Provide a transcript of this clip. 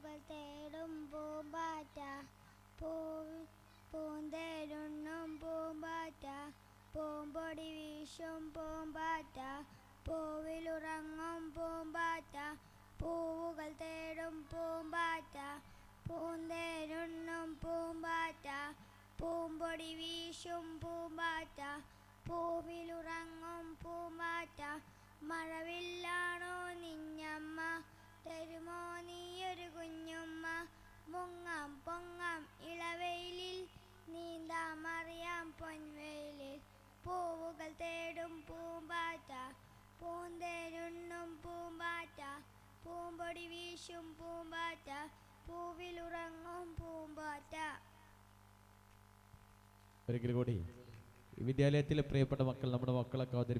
പൂവുകൾ തേടും പൂമ്പാറ്റ, പൂന്തേനുണ്ണും പൂമ്പാറ്റ, പൂമ്പൊടി വീശും പൂമ്പാറ്റ, പൂവിലുറങ്ങും പൂമ്പാറ്റ, പൂവുകൾ തേടും പൂമ്പാറ്റ, പൂന്തേനുണ്ണും പൂമ്പാറ്റ, പൂമ്പൊടി വീശും പൂമ്പാറ്റ, പൂവിലുറങ്ങും പൂമ്പാറ്റ. മഴവില്ലാണോ നിഞ്ഞമ്മ, തരുമോ നീയൊരു കുഞ്ഞുമ്മ? മുങ്ങാം പൊങ്ങാം ഇളവെയിലിൽ, നീന്താം അറിയാം പൊൻവെയിലിൽ. പൂവുകൾ തേടും പൂമ്പാറ്റ, പൂന്തേനുണ്ണും പൂമ്പാറ്റ, പൂമ്പൊടി വീശും പൂമ്പാറ്റ, പൂവിലുറങ്ങും പൂമ്പാറ്റ. ഒരിക്കൽ കൂടി ഈ വിദ്യാലയത്തിലെ പ്രിയപ്പെട്ട മക്കൾ, നമ്മുടെ മക്കളൊക്കെ അവതരിപ്പിക്കും.